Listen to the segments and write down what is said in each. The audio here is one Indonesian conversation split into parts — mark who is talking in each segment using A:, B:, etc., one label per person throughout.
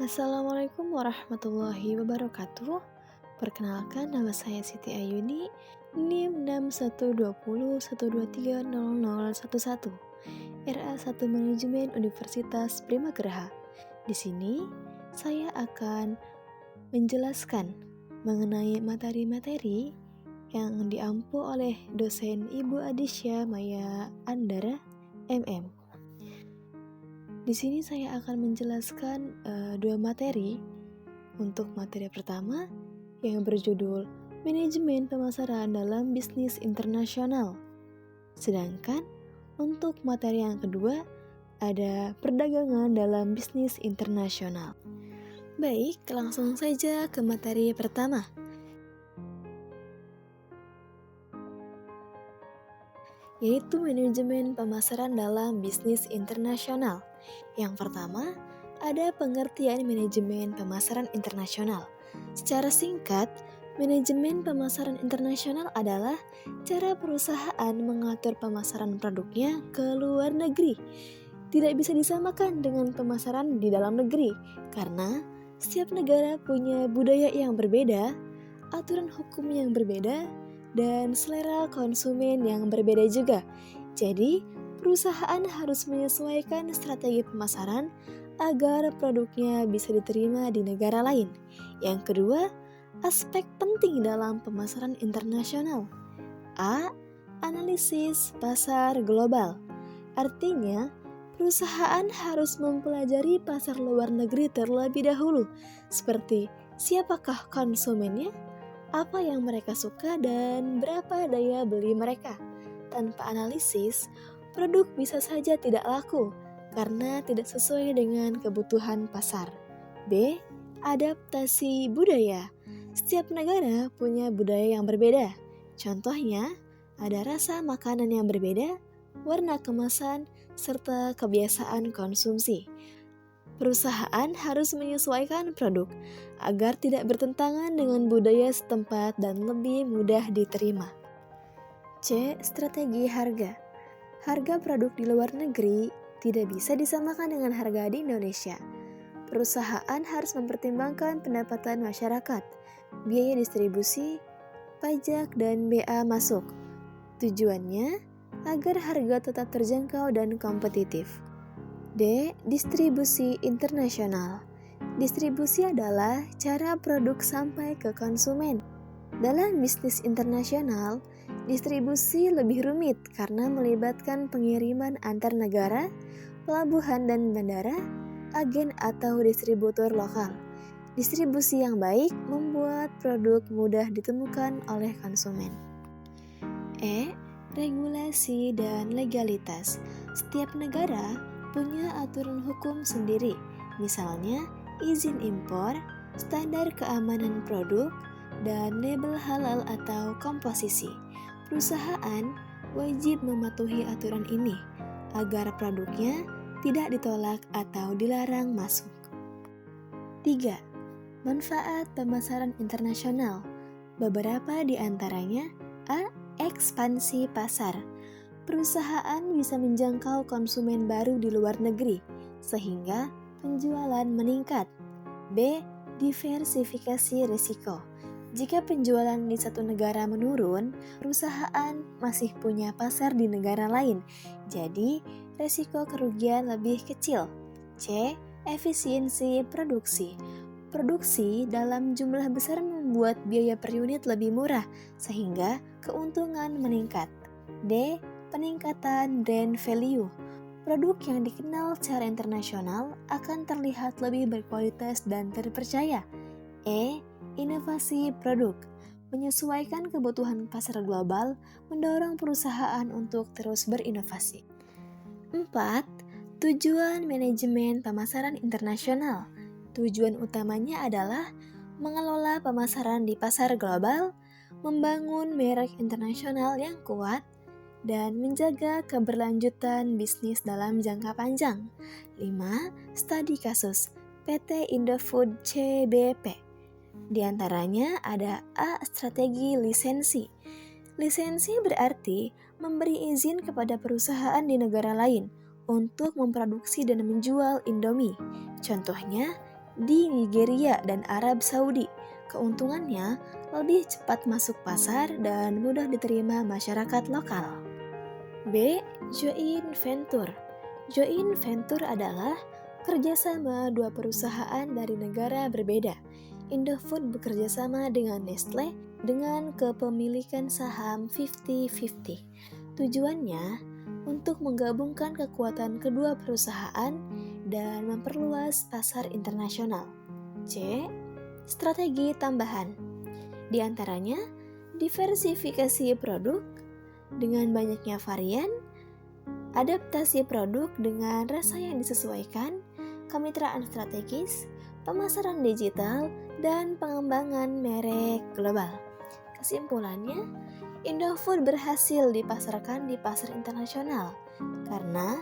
A: Assalamualaikum warahmatullahi wabarakatuh. Perkenalkan, nama saya Siti Ayuni, NIM 612012300011, RA1 Manajemen Universitas Primagraha. Di sini saya akan menjelaskan mengenai materi-materi yang diampu oleh dosen Ibu Adisya Maya Andara, MM. Di sini saya akan menjelaskan dua materi. Untuk materi pertama yang berjudul Manajemen Pemasaran dalam Bisnis Internasional. Sedangkan untuk materi yang kedua ada Perdagangan dalam Bisnis Internasional. Baik, langsung saja ke materi pertama. Yaitu manajemen pemasaran dalam bisnis internasional. Yang pertama, ada pengertian manajemen pemasaran internasional. Secara singkat, manajemen pemasaran internasional adalah cara perusahaan mengatur pemasaran produknya ke luar negeri. Tidak bisa disamakan dengan pemasaran di dalam negeri, karena setiap negara punya budaya yang berbeda, aturan hukum yang berbeda, dan selera konsumen yang berbeda juga. Jadi, perusahaan harus menyesuaikan strategi pemasaran agar produknya bisa diterima di negara lain. Yang kedua, aspek penting dalam pemasaran internasional. A. Analisis pasar global. Artinya, perusahaan harus mempelajari pasar luar negeri terlebih dahulu, seperti siapakah konsumennya, apa yang mereka suka, dan berapa daya beli mereka. Tanpa analisis, produk bisa saja tidak laku karena tidak sesuai dengan kebutuhan pasar. B. Adaptasi budaya. Setiap negara punya budaya yang berbeda. Contohnya, ada rasa makanan yang berbeda, warna kemasan, serta kebiasaan konsumsi. Perusahaan harus menyesuaikan produk agar tidak bertentangan dengan budaya setempat dan lebih mudah diterima. C. Strategi harga. Harga produk di luar negeri tidak bisa disamakan dengan harga di Indonesia. Perusahaan harus mempertimbangkan pendapatan masyarakat, biaya distribusi, pajak, dan BA masuk. Tujuannya agar harga tetap terjangkau dan kompetitif. D. Distribusi internasional. Distribusi adalah cara produk sampai ke konsumen. Dalam bisnis internasional, distribusi lebih rumit karena melibatkan pengiriman antar negara, pelabuhan dan bandara, agen atau distributor lokal. Distribusi yang baik membuat produk mudah ditemukan oleh konsumen. E. Regulasi dan legalitas. Setiap negara punya aturan hukum sendiri, misalnya izin impor, standar keamanan produk, dan label halal atau komposisi. Perusahaan wajib mematuhi aturan ini agar produknya tidak ditolak atau dilarang masuk. 3. Manfaat pemasaran internasional. Beberapa di antaranya: A. Ekspansi pasar. Perusahaan bisa menjangkau konsumen baru di luar negeri, sehingga penjualan meningkat. B. Diversifikasi risiko. Jika penjualan di satu negara menurun, perusahaan masih punya pasar di negara lain, jadi risiko kerugian lebih kecil. C. Efisiensi produksi. Produksi dalam jumlah besar membuat biaya per unit lebih murah, sehingga keuntungan meningkat. D. Peningkatan brand value. Produk yang dikenal secara internasional akan terlihat lebih berkualitas dan terpercaya. E. Inovasi produk. Menyesuaikan kebutuhan pasar global mendorong perusahaan untuk terus berinovasi. 4. Tujuan manajemen pemasaran internasional. Tujuan utamanya adalah mengelola pemasaran di pasar global, membangun merek internasional yang kuat, dan menjaga keberlanjutan bisnis dalam jangka panjang. 5. Studi kasus PT Indofood CBP. Di antaranya ada A. Strategi lisensi. Lisensi berarti memberi izin kepada perusahaan di negara lain untuk memproduksi dan menjual Indomie. Contohnya, di Nigeria dan Arab Saudi. Keuntungannya lebih cepat masuk pasar dan mudah diterima masyarakat lokal. B. Joint venture. Joint venture adalah kerjasama dua perusahaan dari negara berbeda. Indofood bekerjasama dengan Nestle dengan kepemilikan saham 50-50. Tujuannya untuk menggabungkan kekuatan kedua perusahaan dan memperluas pasar internasional. C. Strategi tambahan. Di antaranya, diversifikasi produk dengan banyaknya varian, adaptasi produk dengan rasa yang disesuaikan, kemitraan strategis, pemasaran digital, dan pengembangan merek global. Kesimpulannya, Indofood berhasil dipasarkan di pasar internasional karena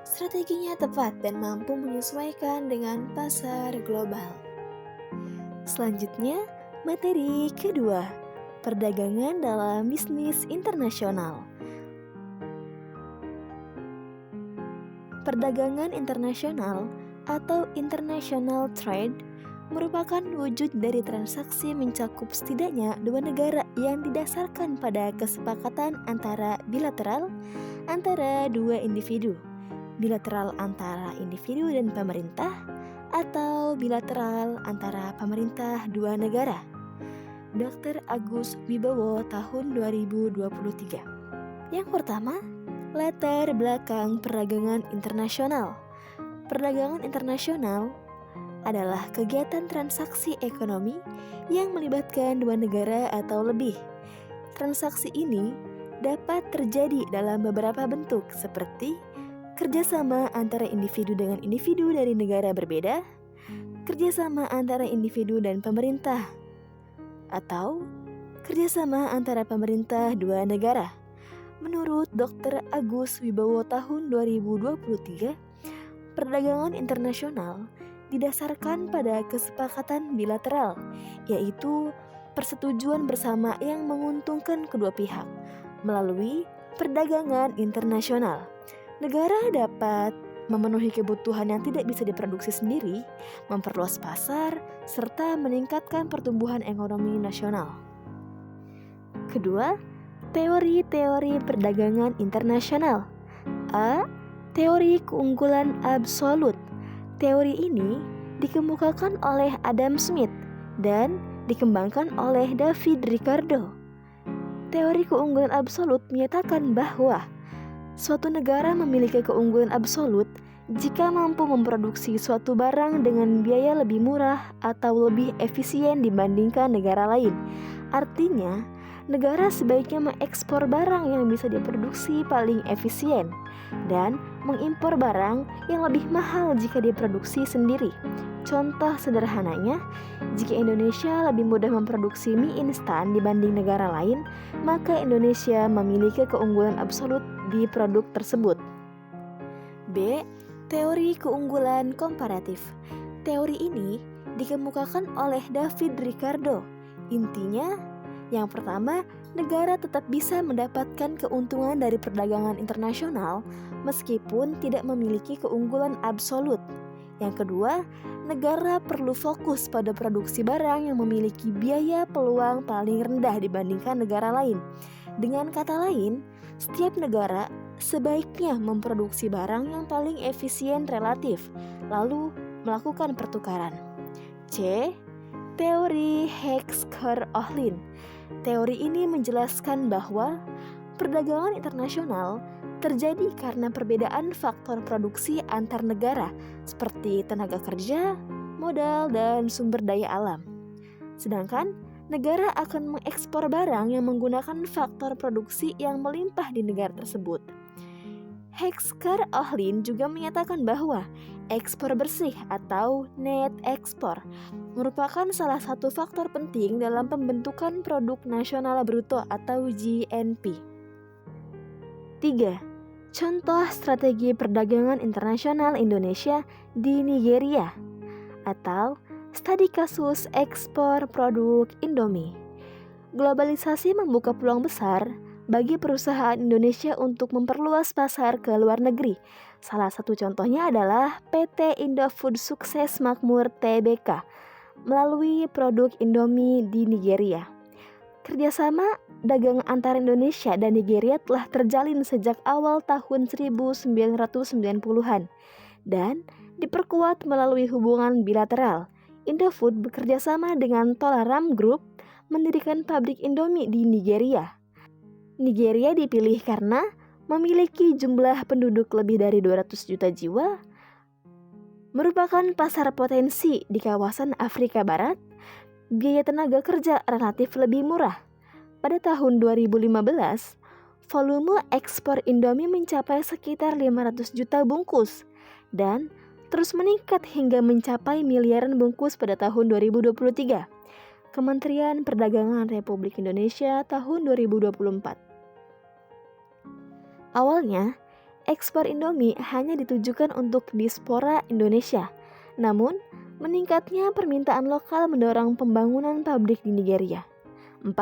A: strateginya tepat dan mampu menyesuaikan dengan pasar global. Selanjutnya, materi kedua, perdagangan dalam bisnis internasional. Perdagangan internasional atau international trade merupakan wujud dari transaksi mencakup setidaknya dua negara yang didasarkan pada kesepakatan antara bilateral antara dua individu, bilateral antara individu dan pemerintah, atau bilateral antara pemerintah dua negara. Dr. Agus Wibowo tahun 2023. Yang pertama, latar belakang perdagangan internasional. Perdagangan internasional adalah kegiatan transaksi ekonomi yang melibatkan dua negara atau lebih. Transaksi ini dapat terjadi dalam beberapa bentuk seperti kerjasama antara individu dengan individu dari negara berbeda, kerjasama antara individu dan pemerintah, atau kerjasama antara pemerintah dua negara. Menurut Dr. Agus Wibowo tahun 2023, perdagangan internasional didasarkan pada kesepakatan bilateral, yaitu persetujuan bersama yang menguntungkan kedua pihak. Melalui perdagangan internasional, negara dapat memenuhi kebutuhan yang tidak bisa diproduksi sendiri, memperluas pasar, serta meningkatkan pertumbuhan ekonomi nasional. Kedua, teori-teori perdagangan internasional. A. Teori keunggulan absolut. Teori ini dikemukakan oleh Adam Smith dan dikembangkan oleh David Ricardo. Teori keunggulan absolut menyatakan bahwa suatu negara memiliki keunggulan absolut jika mampu memproduksi suatu barang dengan biaya lebih murah atau lebih efisien dibandingkan negara lain. Artinya, negara sebaiknya mengekspor barang yang bisa diproduksi paling efisien dan mengimpor barang yang lebih mahal jika diproduksi sendiri. Contoh sederhananya, jika Indonesia lebih mudah memproduksi mie instan dibanding negara lain, maka Indonesia memiliki keunggulan absolut di produk tersebut. B. Teori keunggulan komparatif. Teori ini dikemukakan oleh David Ricardo. Intinya, yang pertama, negara tetap bisa mendapatkan keuntungan dari perdagangan internasional meskipun tidak memiliki keunggulan absolut. Yang kedua, negara perlu fokus pada produksi barang yang memiliki biaya peluang paling rendah dibandingkan negara lain. Dengan kata lain, setiap negara sebaiknya memproduksi barang yang paling efisien relatif, lalu melakukan pertukaran. C. Teori Heckscher-Ohlin. Teori ini menjelaskan bahwa perdagangan internasional terjadi karena perbedaan faktor produksi antar negara seperti tenaga kerja, modal, dan sumber daya alam. Sedangkan negara akan mengekspor barang yang menggunakan faktor produksi yang melimpah di negara tersebut. Heckscher-Ohlin juga menyatakan bahwa ekspor bersih atau net ekspor merupakan salah satu faktor penting dalam pembentukan produk nasional bruto atau GNP. 3. Contoh strategi perdagangan internasional Indonesia di Nigeria atau studi kasus ekspor produk Indomie. Globalisasi membuka peluang besar bagi perusahaan Indonesia untuk memperluas pasar ke luar negeri. Salah satu contohnya adalah PT Indofood Sukses Makmur Tbk melalui produk Indomie di Nigeria. Kerjasama dagang antara Indonesia dan Nigeria telah terjalin sejak awal tahun 1990-an dan diperkuat melalui hubungan bilateral. Indofood bekerjasama dengan Tolaram Group mendirikan pabrik Indomie di Nigeria. Nigeria dipilih karena memiliki jumlah penduduk lebih dari 200 juta jiwa, merupakan pasar potensi di kawasan Afrika Barat, biaya tenaga kerja relatif lebih murah. Pada tahun 2015, volume ekspor Indomie mencapai sekitar 500 juta bungkus dan terus meningkat hingga mencapai miliaran bungkus pada tahun 2023. Kementerian Perdagangan Republik Indonesia tahun 2024. Awalnya, ekspor Indomie hanya ditujukan untuk diaspora Indonesia. Namun, meningkatnya permintaan lokal mendorong pembangunan pabrik di Nigeria. 4.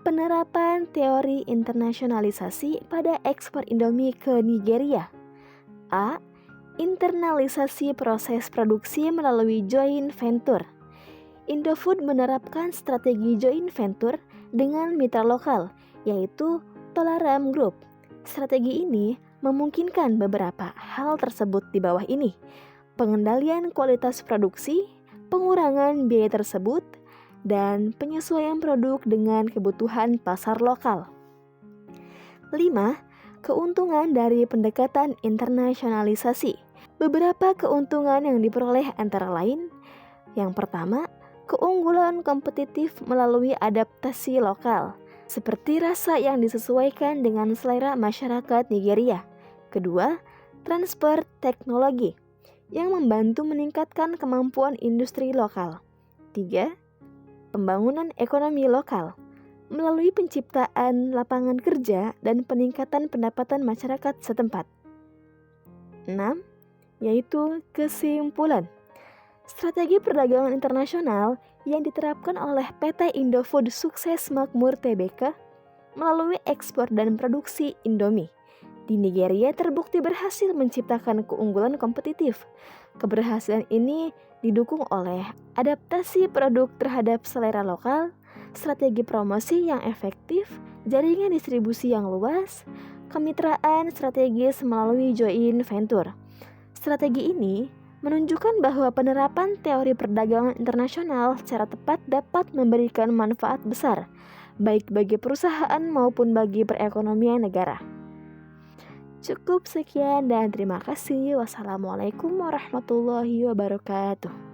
A: Penerapan teori internasionalisasi pada ekspor Indomie ke Nigeria. A. Internalisasi proses produksi melalui joint venture. Indofood menerapkan strategi joint venture dengan mitra lokal, yaitu Tolaram Group. Strategi ini memungkinkan beberapa hal tersebut di bawah ini: pengendalian kualitas produksi, pengurangan biaya tersebut, dan penyesuaian produk dengan kebutuhan pasar lokal. 5. Keuntungan dari pendekatan internasionalisasi. Beberapa keuntungan yang diperoleh antara lain: yang pertama, keunggulan kompetitif melalui adaptasi lokal, seperti rasa yang disesuaikan dengan selera masyarakat Nigeria. Kedua, transfer teknologi yang membantu meningkatkan kemampuan industri lokal. 3. Pembangunan ekonomi lokal melalui penciptaan lapangan kerja dan peningkatan pendapatan masyarakat setempat. 6. Yaitu kesimpulan. Strategi perdagangan internasional yang diterapkan oleh PT Indofood Sukses Makmur Tbk melalui ekspor dan produksi Indomie di Nigeria terbukti berhasil menciptakan keunggulan kompetitif. Keberhasilan ini didukung oleh adaptasi produk terhadap selera lokal, strategi promosi yang efektif, jaringan distribusi yang luas, kemitraan strategis melalui joint venture. Strategi ini menunjukkan bahwa penerapan teori perdagangan internasional secara tepat dapat memberikan manfaat besar, baik bagi perusahaan maupun bagi perekonomian negara. Cukup sekian dan terima kasih. Wassalamualaikum warahmatullahi wabarakatuh.